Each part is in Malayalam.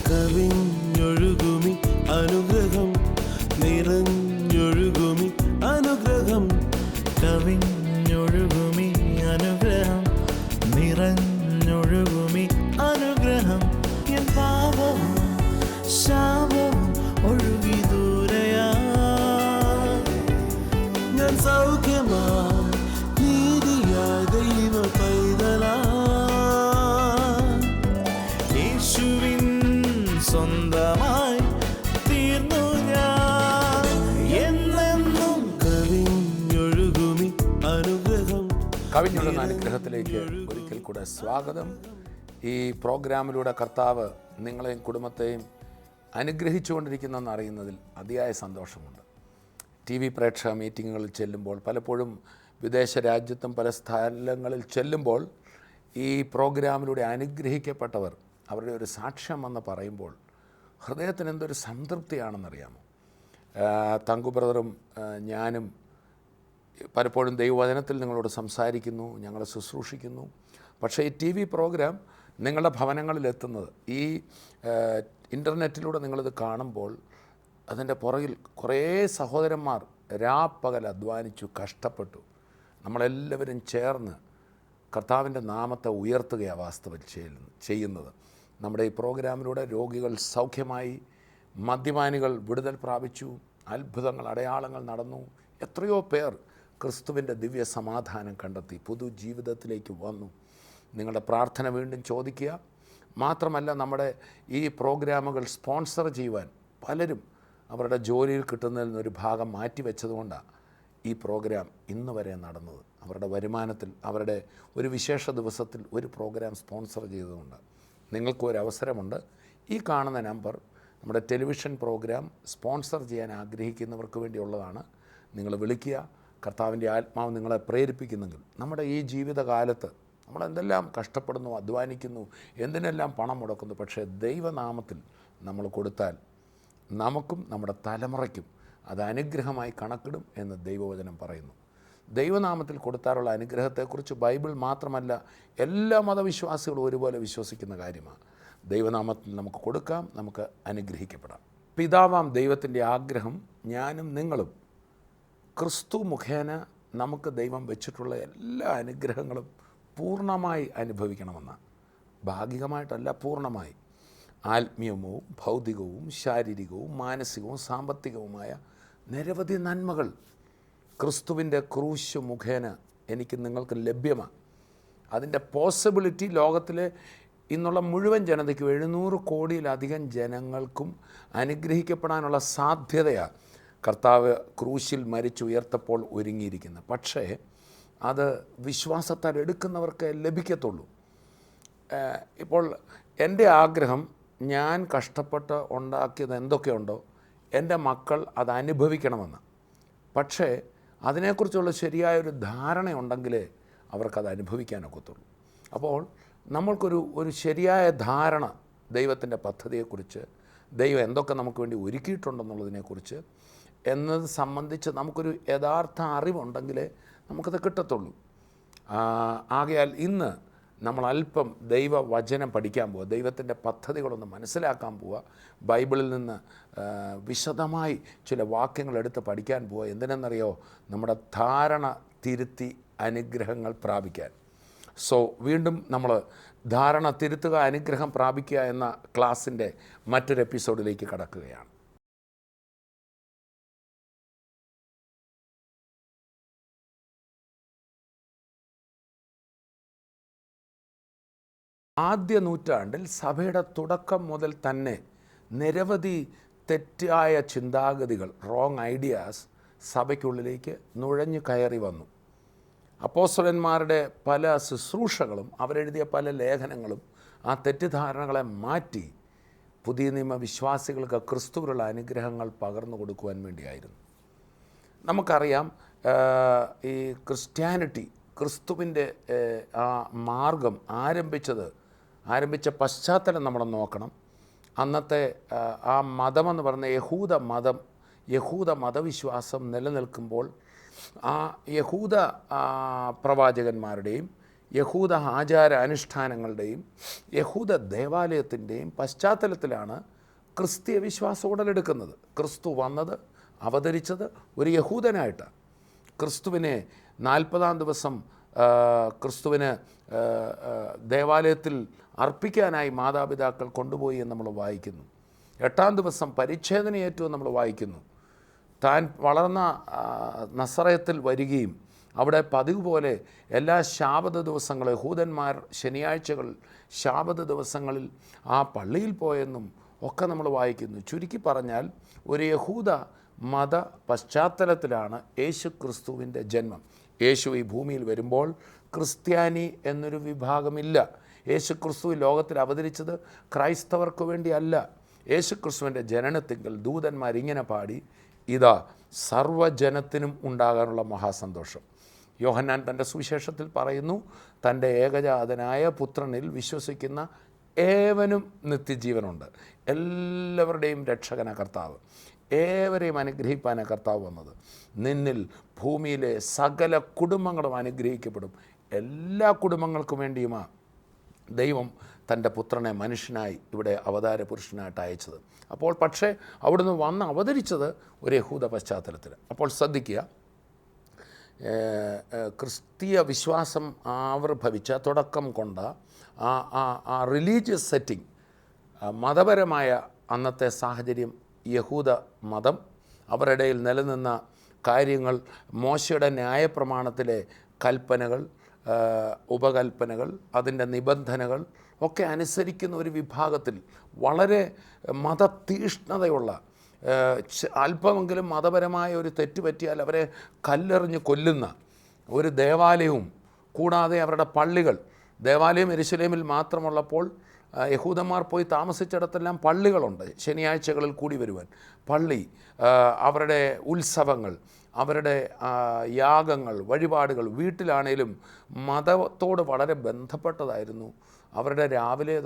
കവിഞ്ഞൊഴുകുമി അനുഗ്രഹം നിറഞ്ഞൊഴുകുമി അനുഗ്രഹം കവിഞ്ഞൊഴുകുമി അനുഗ്രഹം നിറഞ്ഞൊഴുകുമി അനുഗ്രഹം എൻ പാപവും ശാപവും ഒഴുകി ദൂരയാ ഞാൻ സൗഖ്യമാ നീതിയായ ദൈവ പൈതലാ യേശുവിൻ സ്വന്തമായി തീർന്നു ഞാൻ എന്നെന്നും കവിഞ്ഞൊഴുകുമി അനുഗ്രഹം. കവിഞ്ഞൊഴുകുന്ന അനുഗ്രഹത്തിലേക്ക് ഒരിക്കൽ കൂടെ സ്വാഗതം. ഈ പ്രോഗ്രാമിലൂടെ കർത്താവ് നിങ്ങളെയും കുടുംബത്തെയും അനുഗ്രഹിച്ചുകൊണ്ടിരിക്കുന്നെന്ന് അറിയുന്നതിൽ അതിയായ സന്തോഷമുണ്ട്. TV പ്രേക്ഷക മീറ്റിങ്ങുകളിൽ ചെല്ലുമ്പോൾ, പലപ്പോഴും വിദേശ രാജ്യത്തും പല സ്ഥലങ്ങളിൽ ചെല്ലുമ്പോൾ ഈ പ്രോഗ്രാമിലൂടെ അനുഗ്രഹിക്കപ്പെട്ടവർ അവരുടെ ഒരു സാക്ഷ്യം എന്ന് പറയുമ്പോൾ ഹൃദയത്തിന് എന്തൊരു സംതൃപ്തിയാണെന്നറിയാമോ. തങ്കു ബ്രദറും ഞാനും പലപ്പോഴും ദൈവവചനത്തിൽ നിങ്ങളോട് സംസാരിക്കുന്നു, ഞങ്ങളെ ശുശ്രൂഷിക്കുന്നു. പക്ഷേ ഈ TV പ്രോഗ്രാം നിങ്ങളുടെ ഭവനങ്ങളിലെത്തുന്നത്, ഈ ഇൻ്റർനെറ്റിലൂടെ നിങ്ങളിത് കാണുമ്പോൾ അതിൻ്റെ പുറകിൽ കുറേ സഹോദരന്മാർ രാപ്പകൽ അധ്വാനിച്ചു, കഷ്ടപ്പെട്ടു. നമ്മളെല്ലാവരും ചേർന്ന് കർത്താവിൻ്റെ നാമത്തെ ഉയർത്തുകയാണ് വാസ്തവത്തിൽ ചെയ്യുന്നത്. നമ്മുടെ ഈ പ്രോഗ്രാമിലൂടെ രോഗികൾ സൗഖ്യമായി, മദ്യപാനികൾ വിടുതൽ പ്രാപിച്ചു, അത്ഭുതങ്ങൾ, അടയാളങ്ങൾ നടന്നു. എത്രയോ പേർ ക്രിസ്തുവിൻ്റെ ദിവ്യ സമാധാനം കണ്ടെത്തി പുതുജീവിതത്തിലേക്ക് വന്നു. നിങ്ങളുടെ പ്രാർത്ഥന വീണ്ടും ചോദിക്കുക. മാത്രമല്ല, നമ്മുടെ ഈ പ്രോഗ്രാമുകൾ സ്പോൺസർ ചെയ്യുവാൻ പലരും അവരുടെ ജോലിയിൽ കിട്ടുന്നതിൽ നിന്നൊരു ഭാഗം മാറ്റിവെച്ചതുകൊണ്ടാണ് ഈ പ്രോഗ്രാം ഇന്ന് വരെ നടന്നത്. അവരുടെ വരുമാനത്തിൽ, അവരുടെ ഒരു വിശേഷ ദിവസത്തിൽ ഒരു പ്രോഗ്രാം സ്പോൺസർ ചെയ്തതുകൊണ്ട് നിങ്ങൾക്കൊരവസരമുണ്ട്. ഈ കാണുന്ന നമ്പർ നമ്മുടെ ടെലിവിഷൻ പ്രോഗ്രാം സ്പോൺസർ ചെയ്യാൻ ആഗ്രഹിക്കുന്നവർക്ക് വേണ്ടിയുള്ളതാണ്. നിങ്ങൾ വിളിക്കുക. കർത്താവിൻ്റെ ആത്മാവ് നിങ്ങളെ പ്രേരിപ്പിക്കുന്നെങ്കിൽ നമ്മുടെ ഈ ജീവിതകാലത്ത് നമ്മളെന്തെല്ലാം കഷ്ടപ്പെടുന്നു, അധ്വാനിക്കുന്നു, എന്തിനെല്ലാം പണം മുടക്കുന്നു, പക്ഷേ ദൈവനാമത്തിൽ നമ്മൾ കൊടുത്താൽ നമുക്കും നമ്മുടെ തലമുറയ്ക്കും അത് അനുഗ്രഹമായി കണക്കിടും എന്ന് ദൈവവചനം പറയുന്നു. ദൈവനാമത്തിൽ കൊടുത്താലുള്ള അനുഗ്രഹത്തെക്കുറിച്ച് ബൈബിൾ മാത്രമല്ല, എല്ലാ മതവിശ്വാസികളും ഒരുപോലെ വിശ്വസിക്കുന്ന കാര്യമാണ്. ദൈവനാമത്തിൽ നമുക്ക് കൊടുക്കാം, നമുക്ക് അനുഗ്രഹിക്കപ്പെടാം. പിതാവാം ദൈവത്തിൻ്റെ ആഗ്രഹം ഞാനും നിങ്ങളും ക്രിസ്തു മുഖേന നമുക്ക് ദൈവം വെച്ചിട്ടുള്ള എല്ലാ അനുഗ്രഹങ്ങളും പൂർണ്ണമായി അനുഭവിക്കണമെന്നാണ്. ഭാഗികമായിട്ടല്ല, പൂർണ്ണമായി. ആത്മീയവും ഭൗതികവും ശാരീരികവും മാനസികവും സാമ്പത്തികവുമായ നിരവധി നന്മകൾ ക്രിസ്തുവിൻ്റെ ക്രൂശ് മുഖേന എനിക്ക് നിങ്ങൾക്ക് ലഭ്യമാണ്. അതിൻ്റെ പോസിബിലിറ്റി ലോകത്തിലെ ഇന്നുള്ള മുഴുവൻ ജനതയ്ക്കും 700 കോടിയിലധികം ജനങ്ങൾക്കും അനുഗ്രഹിക്കപ്പെടാനുള്ള സാധ്യതയാണ് കർത്താവ് ക്രൂശിൽ മരിച്ചുയർത്തപ്പോൾ ഒരുങ്ങിയിരിക്കുന്നത്. പക്ഷേ അത് വിശ്വാസത്താൽ എടുക്കുന്നവർക്ക് ലഭിക്കത്തുള്ളൂ. ഇപ്പോൾ എൻ്റെ ആഗ്രഹം, ഞാൻ കഷ്ടപ്പെട്ട് ഉണ്ടാക്കിയത് എന്തൊക്കെയുണ്ടോ എൻ്റെ മക്കൾ അത് അനുഭവിക്കണമെന്ന്. പക്ഷേ അതിനെക്കുറിച്ചുള്ള ശരിയായൊരു ധാരണയുണ്ടെങ്കിലേ അവർക്കത് അനുഭവിക്കാനൊക്കത്തുള്ളൂ. അപ്പോൾ നമ്മൾക്കൊരു ശരിയായ ധാരണ ദൈവത്തിൻ്റെ പദ്ധതിയെക്കുറിച്ച്, ദൈവം എന്തൊക്കെ നമുക്ക് വേണ്ടി ഒരുക്കിയിട്ടുണ്ടെന്നുള്ളതിനെക്കുറിച്ച് എന്നത് സംബന്ധിച്ച് നമുക്കൊരു യഥാർത്ഥ അറിവുണ്ടെങ്കിലേ നമുക്കത് കിട്ടത്തുള്ളൂ. ആകയാൽ ഇന്ന് നമ്മൾ അല്പം ദൈവവചനം പഠിക്കാൻ പോവുക, ദൈവത്തിൻ്റെ പദ്ധതികളൊന്ന് മനസ്സിലാക്കാൻ പോവുക, ബൈബിളിൽ നിന്ന് വിശദമായി ചില വാക്യങ്ങൾ എടുത്ത് പഠിക്കാൻ പോവുക. എന്തിനെന്നറിയോ? നമ്മുടെ ധാരണ തിരുത്തി അനുഗ്രഹങ്ങൾ പ്രാപിക്കാൻ. സോ വീണ്ടും നമ്മൾ ധാരണ തിരുത്തുക, അനുഗ്രഹം പ്രാപിക്കുക എന്ന ക്ലാസ്സിൻ്റെ മറ്റൊരു എപ്പിസോഡിലേക്ക് കടക്കുകയാണ്. ആദ്യ നൂറ്റാണ്ടിൽ സഭയുടെ തുടക്കം മുതൽ തന്നെ നിരവധി തെറ്റായ ചിന്താഗതികൾ, റോങ് ഐഡിയാസ് സഭയ്ക്കുള്ളിലേക്ക് നുഴഞ്ഞു കയറി വന്നു. അപ്പോസ്തലന്മാരുടെ പല ശുശ്രൂഷകളും അവരെഴുതിയ പല ലേഖനങ്ങളും ആ തെറ്റിദ്ധാരണകളെ മാറ്റി പുതിയ നിയമ വിശ്വാസികൾക്ക് ക്രിസ്തുവിലുള്ള അനുഗ്രഹങ്ങൾ പകർന്നു കൊടുക്കുവാൻ വേണ്ടിയായിരുന്നു. നമുക്കറിയാം, ഈ ക്രിസ്ത്യാനിറ്റി, ക്രിസ്തുവിൻ്റെ ആ മാർഗം ആരംഭിച്ച പശ്ചാത്തലം നമ്മൾ നോക്കണം. അന്നത്തെ ആ മതമെന്ന് പറയുന്ന യഹൂദ മതവിശ്വാസം നിലനിൽക്കുമ്പോൾ ആ യഹൂദ പ്രവാചകന്മാരുടെയും യഹൂദ ആചാര അനുഷ്ഠാനങ്ങളുടെയും യഹൂദ ദേവാലയത്തിൻ്റെയും പശ്ചാത്തലത്തിലാണ് ക്രിസ്തീയ വിശ്വാസം ഉടലെടുക്കുന്നത്. ക്രിസ്തു വന്നത്, അവതരിച്ചത് ഒരു യഹൂദനായിട്ടാണ്. ക്രിസ്തുവിനെ 40-ാം ദിവസം ക്രിസ്തുവിന് ദേവാലയത്തിൽ അർപ്പിക്കാനായി മാതാപിതാക്കൾ കൊണ്ടുപോയി എന്ന് നമ്മൾ വായിക്കുന്നു. 8-ാം ദിവസം പരിച്ഛേദനയേറ്റു എന്ന് നമ്മൾ വായിക്കുന്നു. താൻ വളർന്ന നസറയത്തിൽ വരികയും അവിടെ പതിവ് പോലെ എല്ലാ ശാബത ദിവസങ്ങളും യഹൂദന്മാർ ശനിയാഴ്ചകൾ ശാബത ദിവസങ്ങളിൽ ആ പള്ളിയിൽ പോയെന്നും ഒക്കെ നമ്മൾ വായിക്കുന്നു. ചുരുക്കി പറഞ്ഞാൽ ഒരു യഹൂദ മത പശ്ചാത്തലത്തിലാണ് യേശു ക്രിസ്തുവിൻ്റെ ജന്മം. യേശു ഈ ഭൂമിയിൽ വരുമ്പോൾ ക്രിസ്ത്യാനി എന്നൊരു വിഭാഗമില്ല. യേശു ക്രിസ്തു ലോകത്തിൽ അവതരിച്ചത് ക്രൈസ്തവർക്ക് വേണ്ടിയല്ല. യേശു ക്രിസ്തുവിൻ്റെ ജനനത്തിങ്കൽ ദൂതന്മാരിങ്ങനെ പാടി, ഇതാ സർവ്വജനത്തിനും ഉണ്ടാകാനുള്ള മഹാസന്തോഷം. യോഹന്നാൻ തൻ്റെ സുവിശേഷത്തിൽ പറയുന്നു, തൻ്റെ ഏകജാതനായ പുത്രനിൽ വിശ്വസിക്കുന്ന ഏവനും നിത്യജീവനുണ്ട്. എല്ലാവരുടെയും രക്ഷകന കർത്താവ്, ഏവരെയും അനുഗ്രഹിപ്പാന കർത്താവ് വന്നത്. നിന്നിൽ ഭൂമിയിലെ സകല കുടുംബങ്ങളും അനുഗ്രഹിക്കപ്പെടും. എല്ലാ കുടുംബങ്ങൾക്കും വേണ്ടിയുമാണ് ദൈവം തൻ്റെ പുത്രനെ മനുഷ്യനായി ഇവിടെ അവതാര പുരുഷനായിട്ട് അയച്ചത്. അപ്പോൾ പക്ഷേ അവിടുന്ന് വന്ന് അവതരിച്ചത് ഒരു യഹൂദ പശ്ചാത്തലത്തിൽ. അപ്പോൾ ശ്രദ്ധിക്കുക, ക്രിസ്തീയ വിശ്വാസം ആവിർഭവിച്ച തുടക്കം കൊണ്ട ആ റിലീജിയസ് സെറ്റിംഗ്, മതപരമായ അന്നത്തെ സാഹചര്യം, യഹൂദ മതം, അവരുടെ ഇടയിൽ നിലനിന്ന കാര്യങ്ങൾ, മോശയുടെ ന്യായപ്രമാണത്തിലെ കൽപ്പനകൾ, ഉപകൽപ്പനകൾ, അതിൻ്റെ നിബന്ധനകൾ ഒക്കെ അനുസരിക്കുന്ന ഒരു വിഭാഗത്തിൽ വളരെ മതതീഷ്ണതയുള്ള, അല്പമെങ്കിലും മതപരമായ ഒരു തെറ്റ് പറ്റിയാൽ അവരെ കല്ലെറിഞ്ഞ് കൊല്ലുന്ന ഒരു ദേവാലയവും കൂടാതെ അവരുടെ പള്ളികൾ, ദേവാലയം യെരൂശലേമിൽ മാത്രമുള്ളപ്പോൾ യഹൂദന്മാർ പോയി താമസിച്ചിടത്തെല്ലാം പള്ളികളുണ്ട് ശനിയാഴ്ചകളിൽ കൂടി വരുവാൻ. പള്ളി, അവരുടെ ഉത്സവങ്ങൾ, അവരുടെ യാഗങ്ങൾ, വഴിപാടുകൾ, വീട്ടിലാണേലും മതത്തോട് വളരെ ബന്ധപ്പെട്ടതായിരുന്നു. അവരുടെ രാവിലെ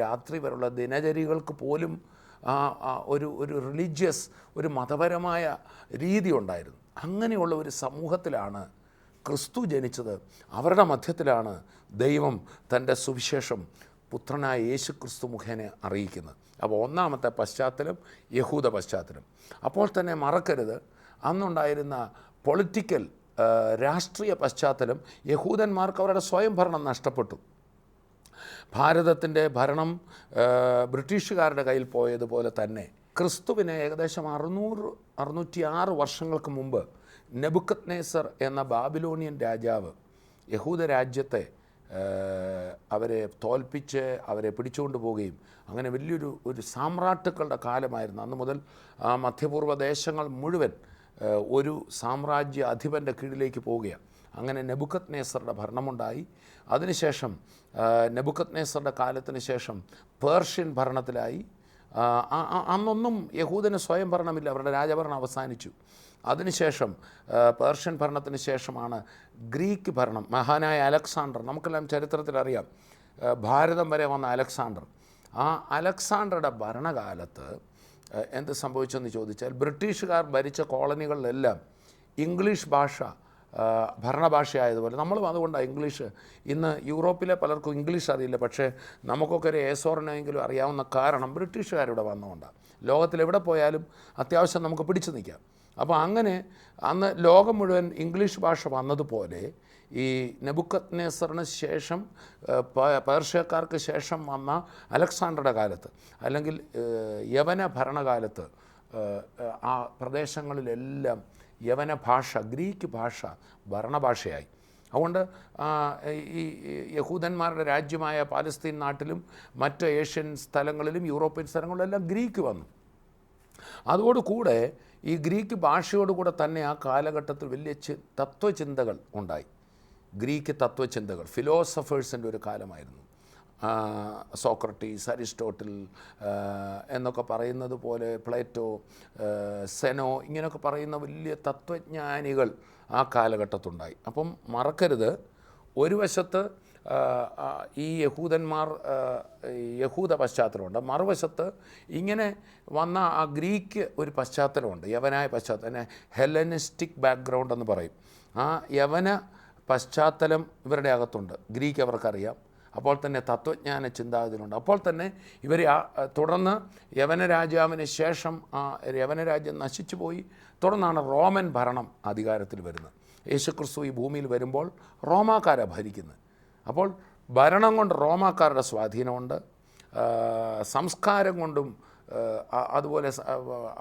രാത്രി വരെയുള്ള ദിനചര്യകൾക്ക് പോലും ഒരു റിലീജിയസ്, ഒരു മതപരമായ രീതി ഉണ്ടായിരുന്നു. അങ്ങനെയുള്ള ഒരു സമൂഹത്തിലാണ് ക്രിസ്തു ജനിച്ചത്. അവരുടെ മധ്യത്തിലാണ് ദൈവം തൻ്റെ സുവിശേഷം പുത്രനായ യേശു ക്രിസ്തു മുഖേന അറിയിക്കുന്നത്. അപ്പോൾ ഒന്നാമത്തെ പശ്ചാത്തലം യഹൂദ പശ്ചാത്തലം. അപ്പോൾ തന്നെ മറക്കരുത്, അന്നുണ്ടായിരുന്ന പൊളിറ്റിക്കൽ, രാഷ്ട്രീയ പശ്ചാത്തലം. യഹൂദന്മാർക്ക് അവരുടെ സ്വയം ഭരണം നഷ്ടപ്പെട്ടു. ഭാരതത്തിൻ്റെ ഭരണം ബ്രിട്ടീഷുകാരുടെ കയ്യിൽ പോയതുപോലെ തന്നെ ക്രിസ്തുവിന് ഏകദേശം 606 വർഷങ്ങൾക്ക് മുമ്പ് നെബുക്കദ്നേസർ എന്ന ബാബിലോണിയൻ രാജാവ് യഹൂദ രാജ്യത്തെ അവരെ തോൽപ്പിച്ച് അവരെ പിടിച്ചുകൊണ്ട് പോവുകയും അങ്ങനെ വലിയൊരു സാമ്രാട്ടുക്കളുടെ കാലമായിരുന്നു. അന്ന് മുതൽ മധ്യപൂർവ്വ ദേശങ്ങൾ മുഴുവൻ ഒരു സാമ്രാജ്യ അധിപൻ്റെ കീഴിലേക്ക് പോവുകയാണ്. അങ്ങനെ നെബുക്കദ്നേസറുടെ ഭരണമുണ്ടായി. അതിനുശേഷം നെബുക്കദ്നേസറുടെ കാലത്തിന് ശേഷം പേർഷ്യൻ ഭരണത്തിലായി. അന്നൊന്നും യഹൂദന് സ്വയം ഭരണമില്ല, അവരുടെ രാജഭരണം അവസാനിച്ചു. അതിനുശേഷം പേർഷ്യൻ ഭരണത്തിന് ശേഷമാണ് ഗ്രീക്ക് ഭരണം. മഹാനായ അലക്സാണ്ടർ, നമുക്കെല്ലാം ചരിത്രത്തിൽ അറിയാം, ഭാരതം വരെ വന്ന അലക്സാണ്ടർ. ആ അലക്സാണ്ടറുടെ ഭരണകാലത്ത് എന്ത് സംഭവിച്ചെന്ന് ചോദിച്ചാൽ, ബ്രിട്ടീഷുകാർ ഭരിച്ച കോളനികളിലെല്ലാം ഇംഗ്ലീഷ് ഭാഷ ഭരണഭാഷയായതുപോലെ നമ്മളും അതുകൊണ്ടാണ് ഇംഗ്ലീഷ്. ഇന്ന് യൂറോപ്പിലെ പലർക്കും ഇംഗ്ലീഷ് അറിയില്ല, പക്ഷേ നമുക്കൊക്കെ ഒരു ഏസോറിനെങ്കിലും അറിയാവുന്ന കാരണം ബ്രിട്ടീഷുകാരിവിടെ വന്നുകൊണ്ടാണ്. ലോകത്തിലെവിടെ പോയാലും അത്യാവശ്യം നമുക്ക് പിടിച്ചു നിൽക്കാം. അപ്പോൾ അങ്ങനെ അന്ന് ലോകം മുഴുവൻ ഇംഗ്ലീഷ് ഭാഷ വന്നതുപോലെ ഈ നെബുക്കദ്നേസറിന് ശേഷം പേർഷ്യക്കാർക്ക് ശേഷം വന്ന അലക്സാണ്ടറുടെ കാലത്ത്, അല്ലെങ്കിൽ യവന ഭരണകാലത്ത്, ആ പ്രദേശങ്ങളിലെല്ലാം യവന ഭാഷ, ഗ്രീക്ക് ഭാഷ ഭരണഭാഷയായി. അതുകൊണ്ട് ഈ യഹൂദന്മാരുടെ രാജ്യമായ പാലസ്തീൻ നാട്ടിലും മറ്റ് ഏഷ്യൻ സ്ഥലങ്ങളിലും യൂറോപ്യൻ സ്ഥലങ്ങളിലെല്ലാം ഗ്രീക്ക് വന്നു. അതോടുകൂടെ ഈ ഗ്രീക്ക് ഭാഷയോടുകൂടെ തന്നെ ആ കാലഘട്ടത്തിൽ വലിയ തത്വചിന്തകൾ ഉണ്ടായി. ഗ്രീക്ക് തത്വചിന്തകൾ, ഫിലോസഫേഴ്സിൻ്റെ ഒരു കാലമായിരുന്നു. സോക്രട്ടീസ്, അരിസ്റ്റോട്ടിൽ എന്നൊക്കെ പറയുന്നത് പോലെ, പ്ലേറ്റോ, സെനോ, ഇങ്ങനെയൊക്കെ പറയുന്ന വലിയ തത്വജ്ഞാനികൾ ആ കാലഘട്ടത്തുണ്ടായി. അപ്പം മറക്കരുത്, ഒരു വശത്ത് ഈ യഹൂദന്മാർ യഹൂദ പശ്ചാത്തലമുണ്ട്, മറുവശത്ത് ഇങ്ങനെ വന്ന ആ ഗ്രീക്ക് ഒരു പശ്ചാത്തലമുണ്ട്, യവനായ പശ്ചാത്തലം, ഹെലനിസ്റ്റിക് ബാക്ക്ഗ്രൗണ്ട് എന്ന് പറയും. ആ യവന പശ്ചാത്തലം ഇവരുടെ അകത്തുണ്ട്. ഗ്രീക്ക് അവർക്കറിയാം, അപ്പോൾ തന്നെ തത്വജ്ഞാന ചിന്താഗതിയിലുണ്ട്. അപ്പോൾ തന്നെ ഇവർ തുടർന്ന് യവന രാജാവിന് ശേഷം ആ യവന രാജ്യം നശിച്ചു പോയി. തുടർന്നാണ് റോമൻ ഭരണം അധികാരത്തിൽ വരുന്നത്. യേശുക്രിസ്തു ഈ ഭൂമിയിൽ വരുമ്പോൾ റോമാക്കാരാണ് ഭരിക്കുന്നത്. അപ്പോൾ ഭരണം കൊണ്ട് റോമാക്കാരുടെ സ്വാധീനമുണ്ട്, സംസ്കാരം കൊണ്ടും അതുപോലെ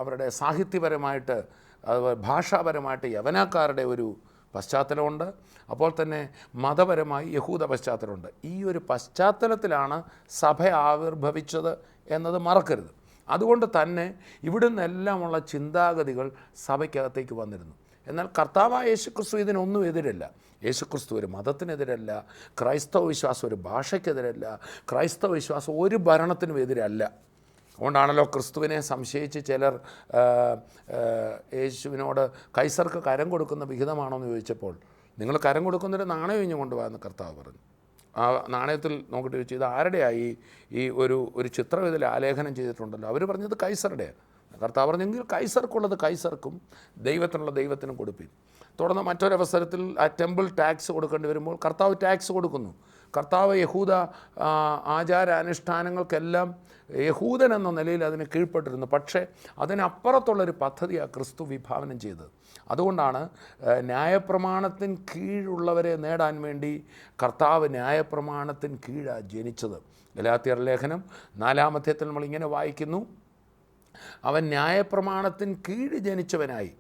അവരുടെ സാഹിത്യപരമായിട്ട് അതുപോലെ ഭാഷാപരമായിട്ട് യവനക്കാരുടെ ഒരു പശ്ചാത്തലമുണ്ട്. അപ്പോൾ തന്നെ മതപരമായി യഹൂദ പശ്ചാത്തലമുണ്ട്. ഈ ഒരു പശ്ചാത്തലത്തിലാണ് സഭ ആവിർഭവിച്ചത് എന്നത് മറക്കരുത്. അതുകൊണ്ട് തന്നെ ഇവിടുന്നെല്ലാമുള്ള ചിന്താഗതികൾ സഭയ്ക്കകത്തേക്ക് വന്നിരുന്നു. എന്നാൽ കർത്താവായ യേശുക്രിസ്തു ഇതിനൊന്നും എതിരല്ല. യേശുക്രിസ്തു ഒരു മതത്തിനെതിരല്ല, ക്രൈസ്തവ വിശ്വാസം ഒരു ഭാഷയ്ക്കെതിരല്ല, ക്രൈസ്തവ വിശ്വാസം ഒരു ഭരണത്തിനും എതിരല്ല. അതുകൊണ്ടാണല്ലോ ക്രിസ്തുവിനെ സംശയിച്ച് ചിലർ യേശുവിനോട് കൈസർക്ക് കരം കൊടുക്കുന്ന വിഹിതമാണോ എന്ന് ചോദിച്ചപ്പോൾ, നിങ്ങൾ കരം കൊടുക്കുന്നൊരു നാണയം ഇഞ്ഞു കൊണ്ടുപോകാമെന്ന് കർത്താവ് പറഞ്ഞു. ആ നാണയത്തിൽ നോക്കിയിട്ട് ചോദിച്ചു, ഇത് ആരുടെയായി ഈ ഒരു ചിത്രം ഇതിൽ ആലേഖനം ചെയ്തിട്ടുണ്ടല്ലോ? അവർ പറഞ്ഞത് കൈസറുടെയാണ്. കർത്താവ് പറഞ്ഞെങ്കിൽ കൈസർക്കുള്ളത് കൈസർക്കും, ദൈവത്തിനുള്ള ദൈവത്തിനും കൊടുപ്പിൻ. തുടർന്ന് മറ്റൊരവസരത്തിൽ ആ ടെമ്പിൾ ടാക്സ് കൊടുക്കേണ്ടി വരുമ്പോൾ കർത്താവ് ടാക്സ് കൊടുക്കുന്നു. കർത്താവ് യഹൂദ ആചാരാനുഷ്ഠാനങ്ങൾക്കെല്ലാം യഹൂദൻ എന്ന നിലയിൽ അതിന് കീഴ്പ്പെട്ടിരുന്നു. പക്ഷേ അതിനപ്പുറത്തുള്ളൊരു പദ്ധതിയാണ് ക്രിസ്തു വിഭാവനം ചെയ്തത്. അതുകൊണ്ടാണ് ന്യായപ്രമാണത്തിന് കീഴുള്ളവരെ നേടാൻ വേണ്ടി കർത്താവ് ന്യായപ്രമാണത്തിന് കീഴാണ് ജനിച്ചത്. ഗലാത്യർ ലേഖനം 4-ാം അധ്യായത്തിൽ നമ്മളിങ്ങനെ വായിക്കുന്നു, അവൻ ന്യായപ്രമാണത്തിന് കീഴ് ജനിച്ചവനായി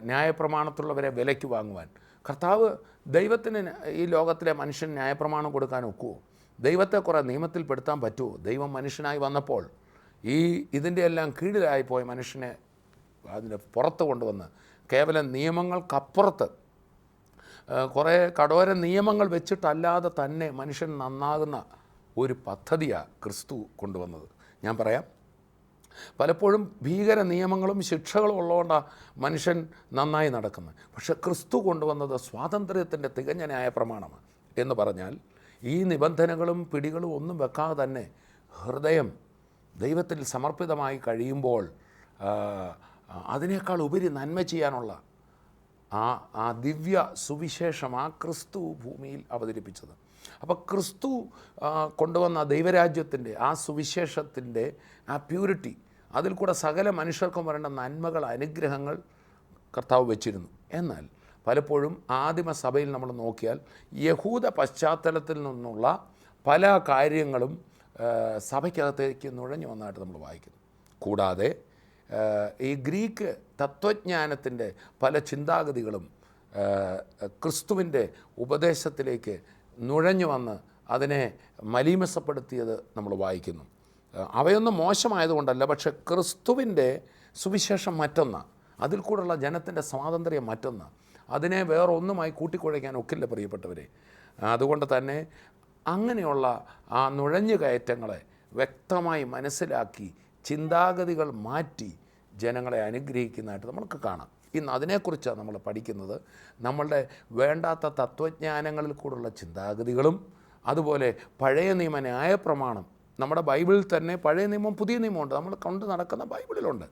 ന്യായപ്രമാണത്തുള്ളവരെ വിലയ്ക്ക് വാങ്ങുവാൻ. കർത്താവ് ദൈവത്തിന് ഈ ലോകത്തിലെ മനുഷ്യൻ ന്യായപ്രമാണം കൊടുക്കാൻ ഒക്കുമോ? ദൈവത്തെ കുറേ നിയമത്തിൽപ്പെടുത്താൻ പറ്റുമോ? ദൈവം മനുഷ്യനായി വന്നപ്പോൾ ഇതിൻ്റെ എല്ലാം കീഴിലായി പോയ മനുഷ്യനെ അതിൻ്റെ പുറത്ത് കൊണ്ടുവന്ന് കേവലം നിയമങ്ങൾക്കപ്പുറത്ത് കുറേ കഠോര നിയമങ്ങൾ വെച്ചിട്ടല്ലാതെ തന്നെ മനുഷ്യൻ നന്നാകുന്ന ഒരു പദ്ധതിയാണ് ക്രിസ്തു കൊണ്ടുവന്നത്. ഞാൻ പറയാം, പലപ്പോഴും ഭീകര നിയമങ്ങളും ശിക്ഷകളും ഉള്ളതുകൊണ്ടാണ് മനുഷ്യൻ നന്നായി നടക്കുന്നത്. പക്ഷേ ക്രിസ്തു കൊണ്ടുവന്നത് സ്വാതന്ത്ര്യത്തിൻ്റെ തികഞ്ഞ ന്യായപ്രമാണമാണ്. എന്ന് പറഞ്ഞാൽ ഈ നിബന്ധനകളും പിടികളും ഒന്നും വെക്കാതെ തന്നെ ഹൃദയം ദൈവത്തിൽ സമർപ്പിതമായി കഴിയുമ്പോൾ അതിനേക്കാൾ ഉപരി നന്മ ചെയ്യാനുള്ള ആ ദിവ്യ സുവിശേഷം ആ ക്രിസ്തു ഭൂമിയിൽ അവതരിപ്പിച്ചത്. അപ്പോൾ ക്രിസ്തു കൊണ്ടുവന്ന ദൈവരാജ്യത്തിൻ്റെ ആ സുവിശേഷത്തിൻ്റെ ആ പ്യൂരിറ്റി, അതിൽ കൂടെ സകല മനുഷ്യർക്കും വരേണ്ട നന്മകൾ, അനുഗ്രഹങ്ങൾ കർത്താവ് വെച്ചിരുന്നു. എന്നാൽ പലപ്പോഴും ആദിമസഭയിൽ നമ്മൾ നോക്കിയാൽ യഹൂദ പശ്ചാത്തലത്തിൽ നിന്നുള്ള പല കാര്യങ്ങളും സഭയ്ക്കകത്തേക്ക് നുഴഞ്ഞു വന്നതായിട്ട് നമ്മൾ വായിക്കുന്നു. കൂടാതെ ഈ ഗ്രീക്ക് തത്വജ്ഞാനത്തിൻ്റെ പല ചിന്താഗതികളും ക്രിസ്തുവിൻ്റെ ഉപദേശത്തിലേക്ക് നുഴഞ്ഞു വന്ന് അതിനെ മലീമസപ്പെടുത്തിയത് നമ്മൾ വായിക്കുന്നു. അവയൊന്നും മോശമായതുകൊണ്ടല്ല, പക്ഷെ ക്രിസ്തുവിൻ്റെ സുവിശേഷം മറ്റൊന്നാണ്, അതിൽ കൂടെയുള്ള ജനത്തിൻ്റെ സ്വാതന്ത്ര്യം മറ്റൊന്നാണ്. അതിനെ വേറൊന്നുമായി കൂട്ടിക്കുഴയ്ക്കാൻ ഒക്കില്ല പ്രിയപ്പെട്ടവരെ. അതുകൊണ്ട് തന്നെ അങ്ങനെയുള്ള ആ നുഴഞ്ഞു കയറ്റങ്ങളെ വ്യക്തമായി മനസ്സിലാക്കി ചിന്താഗതികൾ മാറ്റി ജനങ്ങളെ അനുഗ്രഹിക്കുന്നതായിട്ട് നമുക്ക് കാണാം. ഇന്ന് അതിനെക്കുറിച്ചാണ് നമ്മൾ പഠിക്കുന്നത്. നമ്മളുടെ വേണ്ടാത്ത തത്വജ്ഞാനങ്ങളിൽ കൂടെയുള്ള ചിന്താഗതികളും അതുപോലെ പഴയ നിയമ ന്യായപ്രമാണം, നമ്മുടെ ബൈബിളിൽ തന്നെ പഴയ നിയമം പുതിയ നിയമമുണ്ട്, നമ്മൾ കൊണ്ട് നടക്കുന്ന ബൈബിളിലുണ്ട്.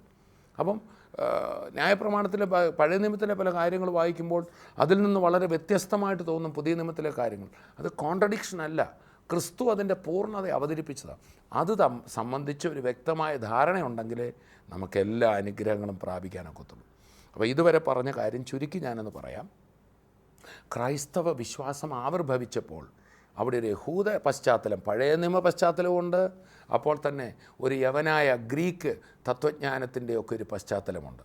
അപ്പം ന്യായപ്രമാണത്തിലെ പഴയ നിയമത്തിലെ പല കാര്യങ്ങൾ വായിക്കുമ്പോൾ അതിൽ നിന്ന് വളരെ വ്യത്യസ്തമായിട്ട് തോന്നും പുതിയ നിയമത്തിലെ കാര്യങ്ങൾ. അത് കോൺട്രഡിക്ഷൻ അല്ല, ക്രിസ്തു അതിൻ്റെ പൂർണ്ണത അവതരിപ്പിച്ചതാണ്. അത് സംബന്ധിച്ച് ഒരു വ്യക്തമായ ധാരണയുണ്ടെങ്കിലേ നമുക്കെല്ലാ അനുഗ്രഹങ്ങളും പ്രാപിക്കാനൊക്കത്തുള്ളൂ. അപ്പോൾ ഇതുവരെ പറഞ്ഞ കാര്യം ചുരുക്കി ഞാനെന്ന് പറയാം. ക്രൈസ്തവ വിശ്വാസം ആവിർഭവിച്ചപ്പോൾ അവിടെ ഒരു യഹൂദ പശ്ചാത്തലം, പഴയ നിയമ പശ്ചാത്തലമുണ്ട്, അപ്പോൾ തന്നെ ഒരു യവനായ ഗ്രീക്ക് തത്വജ്ഞാനത്തിൻ്റെയൊക്കെ ഒരു പശ്ചാത്തലമുണ്ട്,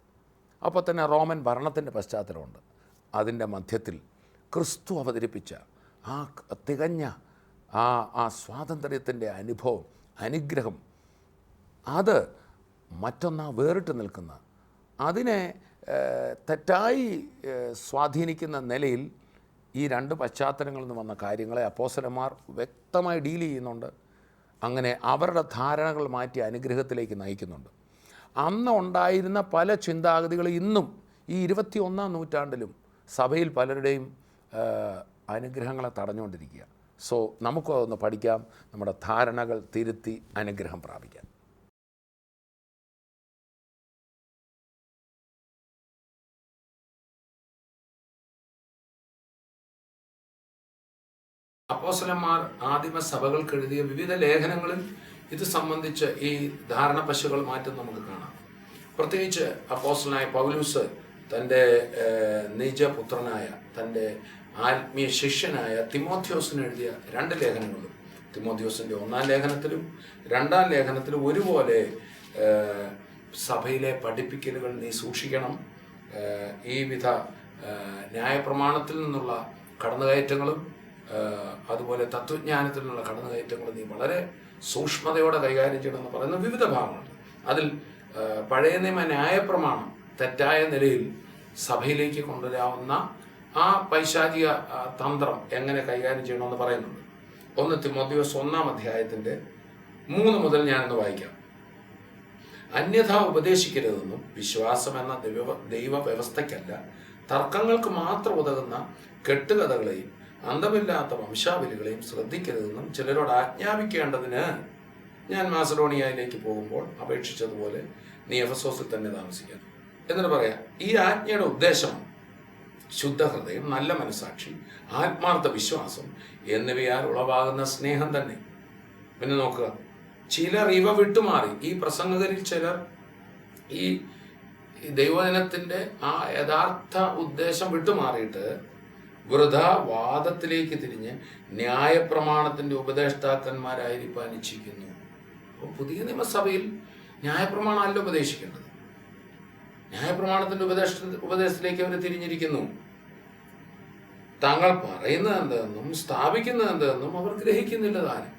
അപ്പോൾ തന്നെ റോമൻ ഭരണത്തിൻ്റെ പശ്ചാത്തലമുണ്ട്. അതിൻ്റെ മധ്യത്തിൽ ക്രിസ്തു അവതരിപ്പിച്ച ആ തികഞ്ഞ ആ സ്വാതന്ത്ര്യത്തിൻ്റെ അനുഭവം, അനുഗ്രഹം, അത് മറ്റൊന്നാ വേറിട്ട് നിൽക്കുന്ന, അതിനെ തെറ്റായി സ്വാധീനിക്കുന്ന നിലയിൽ ഈ രണ്ട് പശ്ചാത്തലങ്ങളിൽ നിന്ന് വന്ന കാര്യങ്ങളെ അപ്പോസ്തലന്മാർ വ്യക്തമായി ഡീൽ ചെയ്യുന്നുണ്ട്. അങ്ങനെ അവരുടെ ധാരണകൾ മാറ്റി അനുഗ്രഹത്തിലേക്ക് നയിക്കുന്നുണ്ട്. അന്ന് ഉണ്ടായിരുന്ന പല ചിന്താഗതികൾ ഇന്നും ഈ 21-ാം നൂറ്റാണ്ടിലും സഭയിൽ പലരുടെയും അനുഗ്രഹങ്ങളെ തടഞ്ഞുകൊണ്ടിരിക്കുക. സോ നമുക്കും അതൊന്ന് പഠിക്കാം, നമ്മുടെ ധാരണകൾ തിരുത്തി അനുഗ്രഹം പ്രാപിക്കാം. അപ്പോസ്തലന്മാർ ആദിമ സഭകൾക്ക് എഴുതിയ വിവിധ ലേഖനങ്ങളിൽ ഇത് സംബന്ധിച്ച് ഈ ധാരണ പശുകൾ മാറ്റം നമുക്ക് കാണാം. പ്രത്യേകിച്ച് അപ്പോസ്തലനായ പൗലൂസ് തൻ്റെ നിജപുത്രനായ തൻ്റെ ആത്മീയ ശിഷ്യനായ തിമോഥെയോസിന് എഴുതിയ 2 ലേഖനങ്ങളും, തിമോഥെയോസിൻ്റെ 1-ാം ലേഖനത്തിലും 2-ാം ലേഖനത്തിലും ഒരുപോലെ സഭയിലെ പഠിപ്പിക്കലുകൾ നീ സൂക്ഷിക്കണം, ഈ വിധ ന്യായപ്രമാണത്തിൽ നിന്നുള്ള കടന്നുകയറ്റങ്ങളും അതുപോലെ തത്വജ്ഞാനത്തിൽ നിന്നുള്ള കടന്നുകയറ്റങ്ങളും നീ വളരെ സൂക്ഷ്മതയോടെ കൈകാര്യം ചെയ്യണമെന്ന് പറയുന്ന വിവിധ ഭാഗങ്ങളുണ്ട്. അതിൽ പഴയ നിയമ ന്യായപ്രമാണം തെറ്റായ നിലയിൽ സഭയിലേക്ക് കൊണ്ടുവരാവുന്ന ആ പൈശാചിക തന്ത്രം എങ്ങനെ കൈകാര്യം ചെയ്യണമെന്ന് പറയുന്നുണ്ട്. 1 തിമോഥെയോസ് 1-ാം അധ്യായത്തിൻ്റെ 3 മുതൽ ഞാനൊന്ന് വായിക്കാം. അന്യഥ ഉപദേശിക്കരുതെന്നും വിശ്വാസം എന്ന ദൈവ വ്യവസ്ഥയ്ക്കല്ല, തർക്കങ്ങൾക്ക് മാത്രം ഉതകുന്ന കെട്ടുകഥകളെയും അന്തമില്ലാത്ത വംശാവലികളെയും ശ്രദ്ധിക്കരുതെന്നും ചിലരോട് ആജ്ഞാപിക്കേണ്ടതിന് ഞാൻ മാസഡോണിയയിലേക്ക് പോകുമ്പോൾ അപേക്ഷിച്ചതുപോലെ നീ എഫെസോസിൽ തന്നെ താമസിക്കണം. എന്നിട്ട് പറയാം, ഈ ആജ്ഞയുടെ ഉദ്ദേശം ശുദ്ധഹൃദയം, നല്ല മനസാക്ഷി, ആത്മാർത്ഥ വിശ്വാസം എന്നിവയാൽ ഉളവാകുന്ന സ്നേഹം തന്നെ. പിന്നെ നോക്കുക, ചിലർ ഇവ വിട്ടുമാറി, ഈ പ്രസംഗകരിൽ ചിലർ ഈ ദൈവജനത്തിൻ്റെ ആ യഥാർത്ഥ ഉദ്ദേശം വിട്ടുമാറിയിട്ട് വൃഥാ വാദത്തിലേക്ക് തിരിഞ്ഞ് ന്യായപ്രമാണത്തിൻ്റെ ഉപദേഷ്ടാക്കന്മാരായിരിക്കാൻ ഇച്ഛിക്കുന്നു. അപ്പോൾ പുതിയ നിയമസഭയിൽ ന്യായപ്രമാണമല്ല ഉപദേശിക്കേണ്ടത്, ന്യായപ്രമാണത്തിൻ്റെ ഉപദേശത്തിലേക്ക് അവർ തിരിഞ്ഞിരിക്കുന്നു. താങ്കൾ പറയുന്നത് എന്തെന്നും സ്ഥാപിക്കുന്നത് എന്തെന്നും അവർ ഗ്രഹിക്കുന്നില്ല താനും.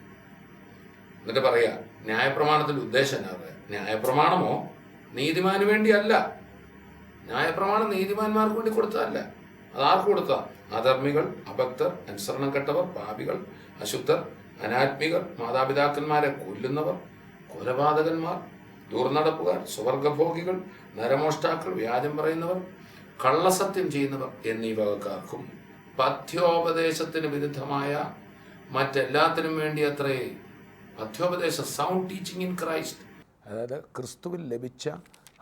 എന്നിട്ട് പറയാ, ന്യായപ്രമാണത്തിൻ്റെ ഉദ്ദേശം എന്നാ പറയുക? ന്യായപ്രമാണമോ നീതിമാന് വേണ്ടിയല്ല, ന്യായപ്രമാണം നീതിമാന്മാർക്ക് വേണ്ടി കൊടുത്തതല്ല. അതാർക്ക് കൊടുത്ത? അധർമ്മികൾ, അഭക്തർ, അനുസരണം കെട്ടവർ, പാപികൾ, അശുദ്ധർ, അനാത്മികർ, മാതാപിതാക്കന്മാരെ കൊല്ലുന്നവർ, കൊലപാതകന്മാർ, ദുർനടപ്പുകാർ, സ്വർഗഭോഗികൾ, നരമോഷ്ടാക്കൾ, വ്യാജം പറയുന്നവർ, കള്ളസത്യം ചെയ്യുന്നവർ എന്നീ വകക്കാർക്കും പഥ്യോപദേശത്തിന് വിരുദ്ധമായ മറ്റെല്ലാത്തിനും വേണ്ടി അത്രേ പഥ്യോപദേശം, സൗണ്ട് ടീച്ചിങ് ഇൻ ക്രൈസ്റ്റ്, അതായത് ക്രിസ്തുവിൽ ലഭിച്ച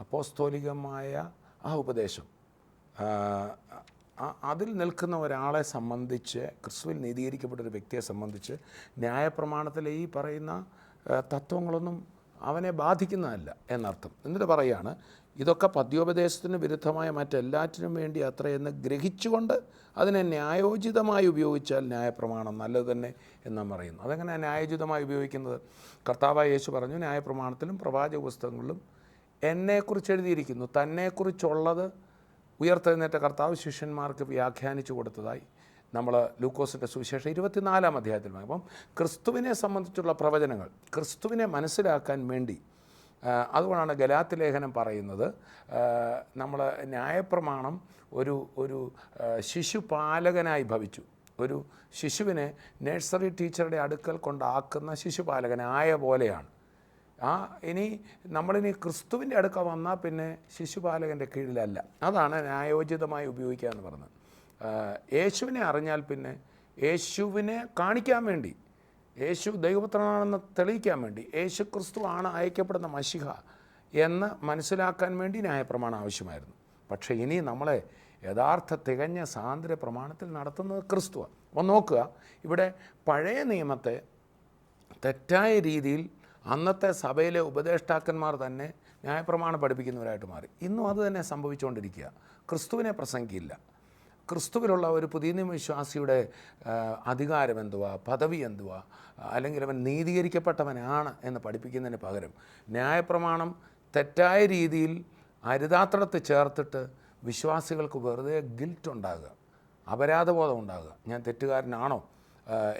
അപ്പോസ്തോലികമായ ആ ഉപദേശം, അതിൽ നിൽക്കുന്ന ഒരാളെ സംബന്ധിച്ച്, ക്രിസ്തുവിൽ നീതീകരിക്കപ്പെട്ടൊരു വ്യക്തിയെ സംബന്ധിച്ച് ന്യായപ്രമാണത്തിലെ ഈ പറയുന്ന തത്വങ്ങളൊന്നും അവനെ ബാധിക്കുന്നതല്ല എന്നർത്ഥം. എന്നിട്ട് പറയുകയാണ്, ഇതൊക്കെ പദ്യോപദേശത്തിന് വിരുദ്ധമായ മറ്റെല്ലാറ്റിനും വേണ്ടി അത്രയെന്ന് ഗ്രഹിച്ചുകൊണ്ട് അതിനെ ന്യായോചിതമായി ഉപയോഗിച്ചാൽ ന്യായപ്രമാണം നല്ലത് തന്നെ എന്ന് പറയുന്നു. അതെങ്ങനെ ന്യായോചിതമായി ഉപയോഗിക്കുന്നത്? കർത്താവായ യേശു പറഞ്ഞു, ന്യായപ്രമാണത്തിലും പ്രവാചക പുസ്തകങ്ങളിലും എന്നെക്കുറിച്ച് എഴുതിയിരിക്കുന്നു. തന്നെക്കുറിച്ചുള്ളത് ഉയർത്തെഴുന്നേറ്റ കർത്താവ് ശിഷ്യന്മാർക്ക് വ്യാഖ്യാനിച്ചു കൊടുത്തതായി നമ്മൾ ലൂക്കോസിൻ്റെ സുവിശേഷം 24-ാം അധ്യായത്തിൽ വായിക്കും. അപ്പം ക്രിസ്തുവിനെ സംബന്ധിച്ചുള്ള പ്രവചനങ്ങൾ ക്രിസ്തുവിനെ മനസ്സിലാക്കാൻ വേണ്ടി, അതുകൊണ്ടാണ് ഗലാത്യ ലേഖനം പറയുന്നത്, നമ്മൾ ന്യായപ്രമാണം ഒരു ശിശുപാലകനായി ഭവിച്ചു. ഒരു ശിശുവിനെ നഴ്സറി ടീച്ചറുടെ അടുക്കൽ കൊണ്ടാക്കുന്ന ശിശുപാലകനായ പോലെയാണ്. ഇനി നമ്മളിനി ക്രിസ്തുവിൻ്റെ അടുക്ക വന്നാൽ പിന്നെ ശിശുപാലകൻ്റെ കീഴിലല്ല. അതാണ് ന്യായോചിതമായി ഉപയോഗിക്കുക എന്ന് പറഞ്ഞത്. യേശുവിനെ അറിഞ്ഞാൽ പിന്നെ യേശുവിനെ കാണിക്കാൻ വേണ്ടി, യേശു ദൈവപുത്രനാണെന്ന് തെളിയിക്കാൻ വേണ്ടി, യേശു ക്രിസ്തു ആണ് അയക്കപ്പെടുന്ന മശിഹ എന്ന് മനസ്സിലാക്കാൻ വേണ്ടി ന്യായപ്രമാണം ആവശ്യമായിരുന്നു. പക്ഷേ ഇനി നമ്മളെ യഥാർത്ഥ തികഞ്ഞ സാന്ദ്ര പ്രമാണത്തിൽ നടത്തുന്നത് ക്രിസ്തുവാണ്. അപ്പോൾ നോക്കുക, ഇവിടെ പഴയ നിയമത്തെ തെറ്റായ രീതിയിൽ അന്നത്തെ സഭയിലെ ഉപദേഷ്ടാക്കന്മാർ തന്നെ ന്യായപ്രമാണം പഠിപ്പിക്കുന്നവരായിട്ട് മാറി. ഇന്നും അത് തന്നെ സംഭവിച്ചുകൊണ്ടിരിക്കുക. ക്രിസ്തുവിനെ പ്രസംഗിക്കില്ല. ക്രിസ്തുവിലുള്ള ഒരു പുതിയ നിയമവിശ്വാസിയുടെ അധികാരം എന്തുവാ, പദവി എന്തുവാ, അല്ലെങ്കിൽ അവൻ നീതീകരിക്കപ്പെട്ടവനാണ് എന്ന് പഠിപ്പിക്കുന്നതിന് പകരം ന്യായപ്രമാണം തെറ്റായ രീതിയിൽ അരുതാത്തടത്ത് ചേർത്തിട്ട് വിശ്വാസികൾക്ക് വെറുതെ ഗിൽറ്റ് ഉണ്ടാകുക, അപരാധബോധം ഉണ്ടാകുക. ഞാൻ തെറ്റുകാരനാണോ,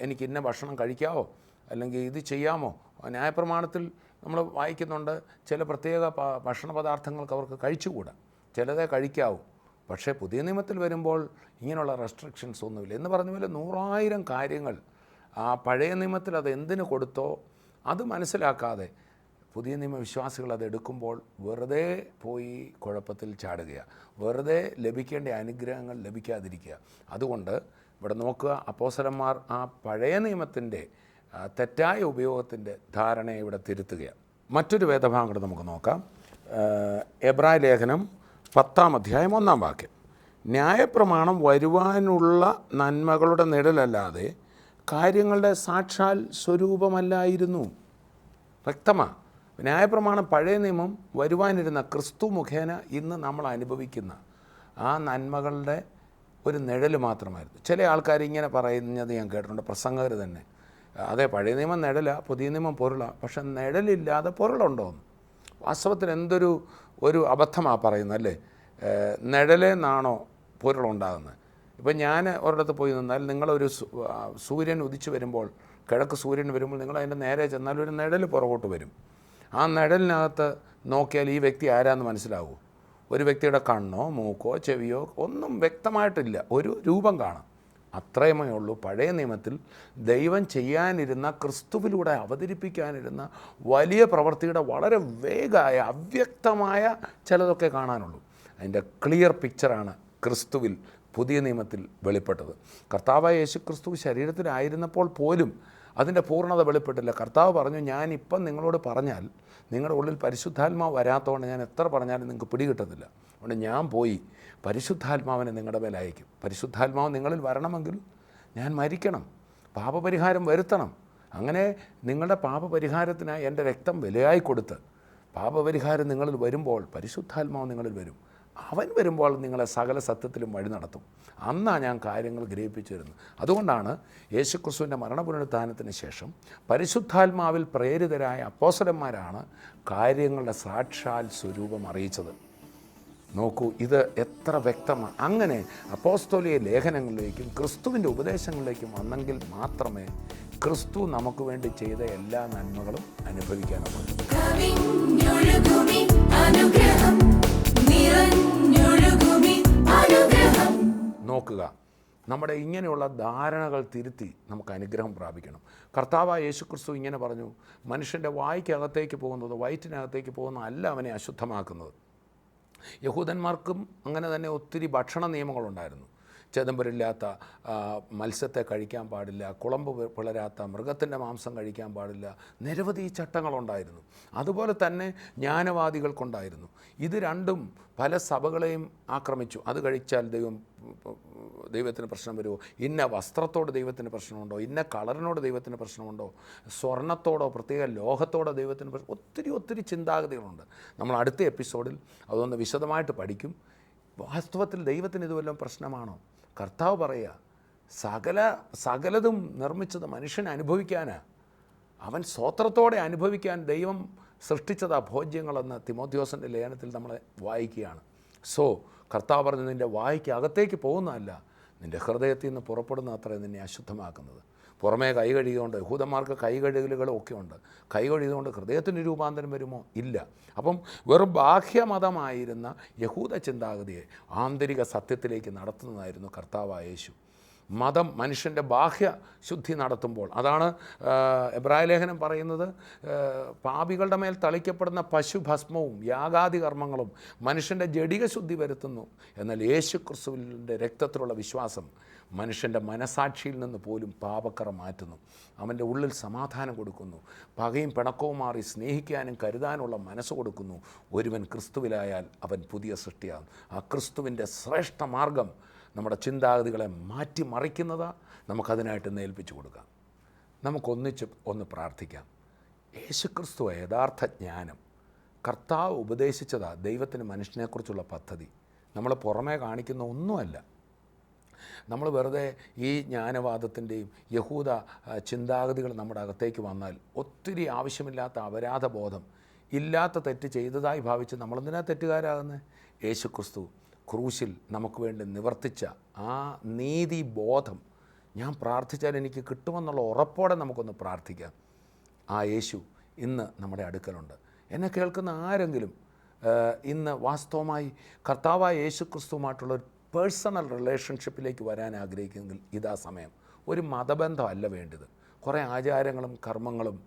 എനിക്ക് ഇന്ന ഭക്ഷണം കഴിക്കാമോ, അല്ലെങ്കിൽ ഇത് ചെയ്യാമോ? ന്യായപ്രമാണത്തിൽ നമ്മൾ വായിക്കുന്നുണ്ട്, ചില പ്രത്യേക ഭക്ഷണ പദാർത്ഥങ്ങൾക്ക് അവർക്ക് കഴിച്ചുകൂടാ, ചിലതേ കഴിക്കാവൂ. പക്ഷേ പുതിയ നിയമത്തിൽ വരുമ്പോൾ ഇങ്ങനെയുള്ള റെസ്ട്രിക്ഷൻസ് ഒന്നുമില്ല എന്ന് പറഞ്ഞ പോലെ 100,000 കാര്യങ്ങൾ ആ പഴയ നിയമത്തിൽ അത് എന്തിനു കൊടുത്തോ അത് മനസ്സിലാക്കാതെ പുതിയ നിയമവിശ്വാസികൾ അത് എടുക്കുമ്പോൾ വെറുതെ പോയി കുഴപ്പത്തിൽ ചാടുകയാണ്, വെറുതെ ലഭിക്കേണ്ട അനുഗ്രഹങ്ങൾ ലഭിക്കാതിരിക്കുക. അതുകൊണ്ട് ഇവിടെ നോക്കുക, അപ്പോസ്തലന്മാർ ആ പഴയ നിയമത്തിൻ്റെ തെറ്റായ ഉപയോഗത്തിൻ്റെ ധാരണയെ ഇവിടെ തിരുത്തുകയാണ്. മറ്റൊരു വേദഭാഗം കൂടെ നമുക്ക് നോക്കാം. എബ്രായ ലേഖനം 10-ാം അധ്യായം 1-ാം വാക്യം. ന്യായപ്രമാണം വരുവാനുള്ള നന്മകളുടെ നിഴലല്ലാതെ കാര്യങ്ങളുടെ സാക്ഷാൽ സ്വരൂപമല്ലായിരുന്നു. വ്യക്തമാണ്. ന്യായപ്രമാണം പഴയ നിയമം വരുവാനിരുന്ന ക്രിസ്തു മുഖേന ഇന്ന് നമ്മൾ അനുഭവിക്കുന്ന ആ നന്മകളുടെ ഒരു നിഴൽ മാത്രമായിരുന്നു. ചില ആൾക്കാർ ഇങ്ങനെ പറയുന്നത് ഞാൻ കേട്ടിട്ടുണ്ട്, പ്രസംഗകർ തന്നെ. അതെ, പഴയ നിയമം നിഴല, പുതിയ നിയമം പൊരുളാണ്, പക്ഷെ നിഴലില്ലാതെ പൊരുളുണ്ടോയെന്ന്. വാസ്തവത്തിൽ ഒരു അബദ്ധമാണ് പറയുന്നത്, അല്ലേ? നിഴലെന്നാണോ പൊരുളുണ്ടാകുന്നത്? ഇപ്പം ഞാൻ ഒരിടത്ത് പോയി നിന്നാൽ, നിങ്ങളൊരു സൂര്യൻ ഉദിച്ചു വരുമ്പോൾ, കിഴക്ക് സൂര്യൻ വരുമ്പോൾ നിങ്ങൾ അതിൻ്റെ നേരെ ചെന്നാൽ ഒരു നിഴൽ പുറകോട്ട് വരും. ആ നിഴലിനകത്ത് നോക്കിയാൽ ഈ വ്യക്തി ആരാന്ന് മനസ്സിലാവുമോ? ഒരു വ്യക്തിയുടെ കണ്ണോ മൂക്കോ ചെവിയോ ഒന്നും വ്യക്തമായിട്ടില്ല, ഒരു രൂപം കാണാം. അത്രയുമേ ഉള്ളൂ. പഴയ നിയമത്തിൽ ദൈവം ചെയ്യാനിരുന്ന, ക്രിസ്തുവിലൂടെ അവതരിപ്പിക്കാനിരുന്ന വലിയ പ്രവൃത്തിയുടെ വളരെ വേഗമായ അവ്യക്തമായ ചിലതൊക്കെ കാണാനുള്ളൂ. അതിൻ്റെ ക്ലിയർ പിക്ചറാണ് ക്രിസ്തുവിൽ പുതിയ നിയമത്തിൽ വെളിപ്പെട്ടത്. കർത്താവായ യേശു ക്രിസ്തു ശരീരത്തിലായിരുന്നപ്പോൾ പോലും അതിൻ്റെ പൂർണ്ണത വെളിപ്പെട്ടില്ല. കർത്താവ് പറഞ്ഞു, ഞാനിപ്പം നിങ്ങളോട് പറഞ്ഞാൽ നിങ്ങളുടെ ഉള്ളിൽ പരിശുദ്ധാത്മാവ് വരാത്തതുകൊണ്ട് ഞാൻ എത്ര പറഞ്ഞാലും നിങ്ങൾക്ക് പിടികിട്ടത്തില്ല. അതുകൊണ്ട് ഞാൻ പോയി പരിശുദ്ധാത്മാവിനെ നിങ്ങളുടെ മേൽ അയക്കും. പരിശുദ്ധാത്മാവ് നിങ്ങളിൽ വരണമെങ്കിൽ ഞാൻ മരിക്കണം, പാപപരിഹാരം വരുത്തണം. അങ്ങനെ നിങ്ങളുടെ പാപപരിഹാരത്തിനായി എൻ്റെ രക്തം വിലയായി കൊടുത്ത് പാപപരിഹാരം നിങ്ങളിൽ വരുമ്പോൾ പരിശുദ്ധാത്മാവ് നിങ്ങളിൽ വരും. അവൻ വരുമ്പോൾ നിങ്ങളെ സകല സത്യത്തിലും വഴി നടത്തും. അന്നാണ് ഞാൻ കാര്യങ്ങൾ ഗ്രഹിപ്പിച്ചു വരുന്നത്. അതുകൊണ്ടാണ് യേശുക്രിസ്തുവിൻ്റെ മരണപുനരുത്ഥാനത്തിന് ശേഷം പരിശുദ്ധാത്മാവിൽ പ്രേരിതരായ അപ്പോസ്തലന്മാരാണ് കാര്യങ്ങളുടെ സാക്ഷാൽ സ്വരൂപം അറിയിച്ചത്. നോക്കൂ, ഇത് എത്ര വ്യക്തമാണ്. അങ്ങനെ അപ്പോസ്തോലിക ലേഖനങ്ങളിലേക്കും ക്രിസ്തുവിൻ്റെ ഉപദേശങ്ങളിലേക്കും വന്നെങ്കിൽ മാത്രമേ ക്രിസ്തു നമുക്ക് വേണ്ടി ചെയ്ത എല്ലാ നന്മകളും അനുഭവിക്കാനാവുള്ളൂ. നോക്കുക, നമ്മുടെ ഇങ്ങനെയുള്ള ധാരണകൾ തിരുത്തി നമുക്ക് അനുഗ്രഹം പ്രാപിക്കണം. കർത്താവായ യേശുക്രിസ്തു ഇങ്ങനെ പറഞ്ഞു, മനുഷ്യൻ്റെ വായ്ക്കകത്തേക്ക് പോകുന്നത്, വയറ്റിനകത്തേക്ക് പോകുന്നത് അല്ല അവനെ അശുദ്ധമാക്കുന്നത്. യഹൂദന്മാർക്കും അങ്ങനെ തന്നെ ഒത്തിരി ഭക്ഷണ നിയമങ്ങളുണ്ടായിരുന്നു. ചെതമ്പരില്ലാത്ത മത്സ്യത്തെ കഴിക്കാൻ പാടില്ല, കുളമ്പ് പിളരാത്ത മൃഗത്തിൻ്റെ മാംസം കഴിക്കാൻ പാടില്ല, നിരവധി ചട്ടങ്ങളുണ്ടായിരുന്നു. അതുപോലെ തന്നെ ജ്ഞാനവാദികൾക്കുണ്ടായിരുന്നു. ഇത് രണ്ടും പല സഭകളെയും ആക്രമിച്ചു. അത് കഴിച്ചാൽ ദൈവത്തിന് പ്രശ്നം വരുമോ? ഇന്ന വസ്ത്രത്തോട് ദൈവത്തിന് പ്രശ്നമുണ്ടോ? ഇന്ന കളറിനോട് ദൈവത്തിന് പ്രശ്നമുണ്ടോ? സ്വർണത്തോടോ പ്രത്യേക ലോഹത്തോടോ ദൈവത്തിന് പ്രശ്നം? ഒത്തിരി ചിന്താഗതികളുണ്ട്. നമ്മൾ അടുത്ത എപ്പിസോഡിൽ അതൊന്ന് വിശദമായിട്ട് പഠിക്കും. വാസ്തവത്തിൽ ദൈവത്തിന് ഇത് വല്ലതും പ്രശ്നമാണോ? കർത്താവ് പറയുക, സകലതും നിർമ്മിച്ചത് മനുഷ്യൻ അനുഭവിക്കാനാണ്. അവൻ സ്വത്രത്തോടെ അനുഭവിക്കാൻ ദൈവം സൃഷ്ടിച്ചതാ ഭോജ്യങ്ങളെന്ന് തിമോഥെയോസിൻ്റെ ലേഖനത്തിൽ നമ്മൾ വായിക്കുകയാണ്. കർത്താവ് പറഞ്ഞു, നിൻ്റെ വായ്ക്ക് അകത്തേക്ക് പോകുന്നതല്ല, നിൻ്റെ ഹൃദയത്തിൽ നിന്ന് പുറപ്പെടുന്ന അത്രയും നിന്നെ അശുദ്ധമാക്കുന്നത്. പുറമേ കൈ കഴുകിയതുകൊണ്ട്, യഹൂദന്മാർക്ക് കൈ കഴുകലുകളൊക്കെ ഉണ്ട്. കൈ കഴുകിയതുകൊണ്ട് ഹൃദയത്തിന് രൂപാന്തരം വരുമോ? ഇല്ല. അപ്പം വെറും ബാഹ്യമതമായിരുന്ന യഹൂദ ചിന്താഗതിയെ ആന്തരിക സത്യത്തിലേക്ക് നടത്തുന്നതായിരുന്നു കർത്താവായ യേശു. മതം മനുഷ്യൻ്റെ ബാഹ്യ ശുദ്ധി നടത്തുമ്പോൾ, അതാണ് എബ്രായ ലേഖനം പറയുന്നത്, പാപികളുടെ മേൽ തളിക്കപ്പെടുന്ന പശുഭസ്മവും യാഗാദി കർമ്മങ്ങളും മനുഷ്യൻ്റെ ജഡിക ശുദ്ധി വരുത്തുന്നു. എന്നാൽ യേശു ക്രിസ്തുവിൻ്റെ രക്തത്തിലുള്ള വിശ്വാസം മനുഷ്യൻ്റെ മനസാക്ഷിയിൽ നിന്ന് പോലും പാപക്കറ മാറ്റുന്നു. അവൻ്റെ ഉള്ളിൽ സമാധാനം കൊടുക്കുന്നു. പകയും പിണക്കവും മാറി സ്നേഹിക്കാനും കരുതാനുള്ള മനസ്സ് കൊടുക്കുന്നു. ഒരുവൻ ക്രിസ്തുവിലായാൽ അവൻ പുതിയ സൃഷ്ടിയാകും. ആ ക്രിസ്തുവിൻ്റെ ശ്രേഷ്ഠ മാർഗം നമ്മുടെ ചിന്താഗതികളെ മാറ്റിമറിക്കുന്നതാ. നമുക്കതിനായിട്ട് ഏൽപ്പിച്ചു കൊടുക്കാം. നമുക്കൊന്ന് പ്രാർത്ഥിക്കാം. യേശുക്രിസ്തുവ യഥാർത്ഥ ജ്ഞാനം. കർത്താവ് ഉപദേശിച്ചതാ ദൈവത്തിന് മനുഷ്യനെക്കുറിച്ചുള്ള പദ്ധതി. നമ്മൾ പുറമേ കാണിക്കുന്ന ഒന്നുമല്ല. നമ്മൾ വെറുതെ ഈ ജ്ഞാനവാദത്തിൻ്റെയും യഹൂദ ചിന്താഗതികൾ നമ്മുടെ അകത്തേക്ക് വന്നാൽ ഒത്തിരി ആവശ്യമില്ലാത്ത അപരാധബോധം, ഇല്ലാത്ത തെറ്റ് ചെയ്തതായി ഭാവിച്ച് നമ്മളെന്തിനാ തെറ്റുകാരാകുന്നത്? യേശുക്രിസ്തു ക്രൂശിൽ നമുക്ക് വേണ്ടി നിവർത്തിച്ച ആ നീതിബോധം ഞാൻ പ്രാർത്ഥിച്ചാൽ എനിക്ക് കിട്ടുമെന്നുള്ള ഉറപ്പോടെ നമുക്കൊന്ന് പ്രാർത്ഥിക്കാം. ആ യേശു ഇന്ന് നമ്മുടെ അടുക്കലുണ്ട്. എന്നെ കേൾക്കുന്ന ആരെങ്കിലും ഇന്ന് വാസ്തവമായി കർത്താവായ യേശുക്രിസ്തുവുമായിട്ടുള്ള പേഴ്സണൽ റിലേഷൻഷിപ്പിലേക്ക് വരാൻ ആഗ്രഹിക്കുമെങ്കിൽ ഇതാ സമയം. ഒരു മതബന്ധമല്ല വേണ്ടത്. കുറേ ആചാരങ്ങളും കർമ്മങ്ങളും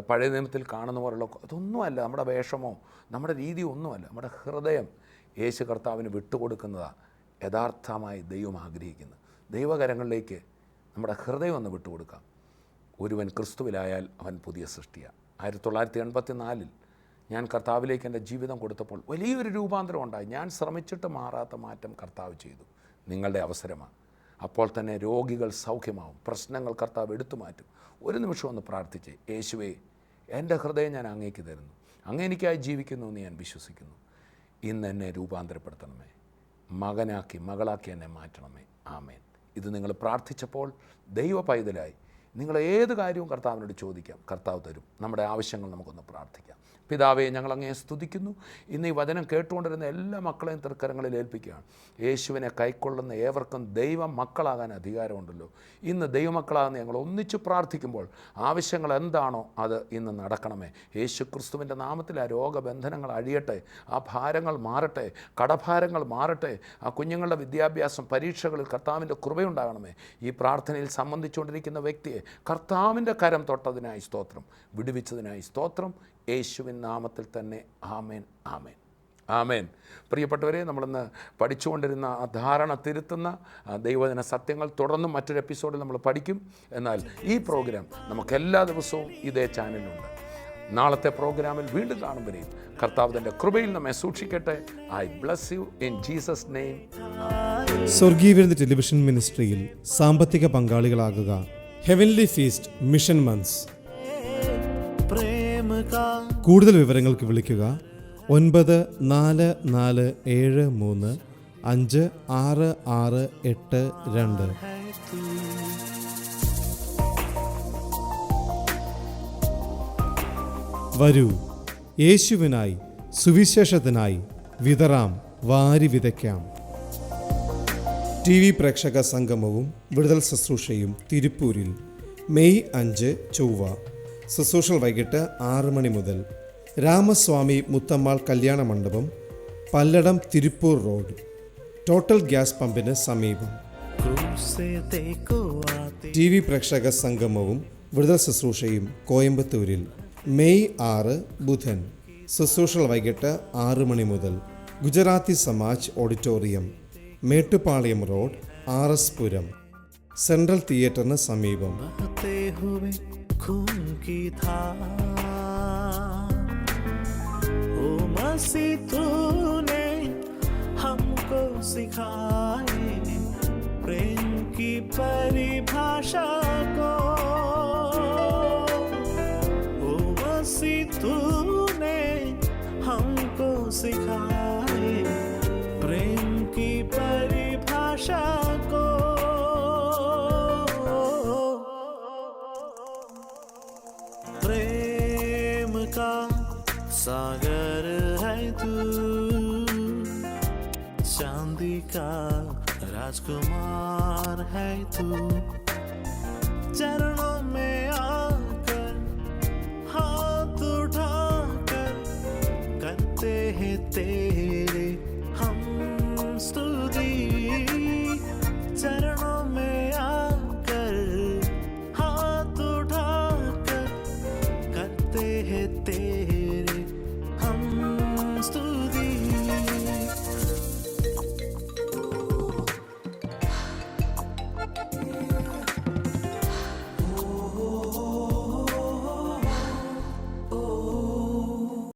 പഴയ നിയമത്തിൽ കാണുന്ന പോലുള്ള അതൊന്നുമല്ല. നമ്മുടെ വേഷമോ നമ്മുടെ രീതിയോ ഒന്നുമല്ല. നമ്മുടെ ഹൃദയം യേശു കർത്താവിന് വിട്ടുകൊടുക്കുന്നതാണ് യഥാർത്ഥമായി ദൈവം ആഗ്രഹിക്കുന്നത്. ദൈവകരങ്ങളിലേക്ക് നമ്മുടെ ഹൃദയം ഒന്ന് വിട്ടുകൊടുക്കാം. ഒരുവൻ ക്രിസ്തുവിലായാൽ അവൻ പുതിയ സൃഷ്ടിയാണ്. 1984 ഞാൻ കർത്താവിലേക്ക് എൻ്റെ ജീവിതം കൊടുത്തപ്പോൾ വലിയൊരു രൂപാന്തരം ഉണ്ടായി. ഞാൻ ശ്രമിച്ചിട്ട് മാറാത്ത മാറ്റം കർത്താവ് ചെയ്തു. നിങ്ങളുടെ അവസരമാണ്. അപ്പോൾ തന്നെ രോഗികൾ സൗഖ്യമാവും, പ്രശ്നങ്ങൾ കർത്താവ് എടുത്തു മാറ്റും. ഒരു നിമിഷം ഒന്ന് പ്രാർത്ഥിച്ചേ. യേശുവേ, എൻ്റെ ഹൃദയം ഞാൻ അങ്ങേക്ക് തരുന്നു, അങ്ങ് എനിക്കായി ജീവിക്കുന്നു എന്ന് ഞാൻ വിശ്വസിക്കുന്നു. ഇന്ന് എന്നെ രൂപാന്തരപ്പെടുത്തണമേ, മകനാക്കി മകളാക്കി എന്നെ മാറ്റണമേ. ആമേൻ. ഇത് നിങ്ങൾ പ്രാർത്ഥിച്ചപ്പോൾ ദൈവ പൈതലായി നിങ്ങൾ ഏത് കാര്യവും കർത്താവിനോട് ചോദിക്കാം, കർത്താവ് തരും. നമ്മുടെ ആവശ്യങ്ങൾ നമുക്കൊന്ന് പ്രാർത്ഥിക്കാം. പിതാവേ, ഞങ്ങൾ അങ്ങയെ സ്തുതിക്കുന്നു. ഇന്ന് ഈ വചനം കേട്ടുകൊണ്ടിരുന്ന എല്ലാ മക്കളെയും തൃക്കരങ്ങളിൽ ഏൽപ്പിക്കുകയാണ്. യേശുവിനെ കൈക്കൊള്ളുന്ന ഏവർക്കും ദൈവ മക്കളാകാൻ അധികാരമുണ്ടല്ലോ. ഇന്ന് ദൈവമക്കളാകുന്ന ഞങ്ങൾ ഒന്നിച്ച് പ്രാർത്ഥിക്കുമ്പോൾ ആവശ്യങ്ങൾ എന്താണോ അത് ഇന്ന് നടക്കണമേ. യേശു ക്രിസ്തുവിൻ്റെ നാമത്തിൽ ആ രോഗബന്ധനങ്ങൾ അഴിയട്ടെ, ആ ഭാരങ്ങൾ മാറട്ടെ, കടഭാരങ്ങൾ മാറട്ടെ. ആ കുഞ്ഞുങ്ങളുടെ വിദ്യാഭ്യാസം, പരീക്ഷകളിൽ കർത്താവിൻ്റെ കൃപയുണ്ടാകണമേ. ഈ പ്രാർത്ഥനയിൽ സംബന്ധിച്ചുകൊണ്ടിരിക്കുന്ന വ്യക്തിയെ കർത്താവിൻ്റെ കരം തൊട്ടതിനായി സ്തോത്രം, വിടുവിച്ചതിനായി സ്തോത്രം. യേശുവിൻ നാമത്തിൽ തന്നെ ആമേൻ, ആമേൻ, ആമേൻ. പ്രിയപ്പെട്ടവരെ, നമ്മളിന്ന് പഠിച്ചുകൊണ്ടിരുന്ന ആ ധാരണ തിരുത്തുന്ന ദൈവവചന സത്യങ്ങൾ തുടർന്നും മറ്റൊരു എപ്പിസോഡിൽ നമ്മൾ പഠിക്കും. എന്നാൽ ഈ പ്രോഗ്രാം നമുക്ക് എല്ലാ ദിവസവും ഇതേ ചാനലിലുണ്ട്. നാളത്തെ പ്രോഗ്രാമിൽ വീണ്ടും കാണുമ്പോഴേയും കർത്താവ് തൻ്റെ കൃപയിൽ നമ്മെ സൂക്ഷിക്കട്ടെ. I bless you in Jesus name. സ്വർഗീയ വിരുന്ന് ടെലിവിഷൻ മിനിസ്ട്രിയിൽ സാമ്പത്തിക പങ്കാളികളാകുക. Heavenly feast mission months. കൂടുതൽ വിവരങ്ങൾക്ക് വിളിക്കുക 9447356682. വരൂ, യേശുവിനായി സുവിശേഷത്തിനായി വിതറാം, വാരി വിതയ്ക്കാം. TV പ്രേക്ഷക സംഗമവും വിടുതൽ ശുശ്രൂഷയും തിരുപ്പൂരിൽ മെയ് 5 ചൊവ്വ. ശുശ്രൂഷകൾ വൈകിട്ട് 6 മണി മുതൽ. Ramaswamy Muthammal Kalyana Mandapam, Palladam, Tiruppur road, total gas പമ്പിന് സമീപം. TV പ്രേക്ഷക സംഗമവും വിടുതൽ ശുശ്രൂഷയും കോയമ്പത്തൂരിൽ മെയ് 6 ബുധൻ. ശുശ്രൂഷകൾ വൈകിട്ട് 6 മണി മുതൽ. Gujarati Samaj auditorium, Mettupalayam road, RS പുരം, സെൻട്രൽ തിയേറ്ററിന് സമീപം. खून की धार, ओ मसीह तूने हमको सिखाए प्रेम की परिभाषा को, ओ मसीह तूने हमको सिखाए प्रेम की परिभाषा को. प्रेम का सागर है तू, चांदी का राजकुमार है तू.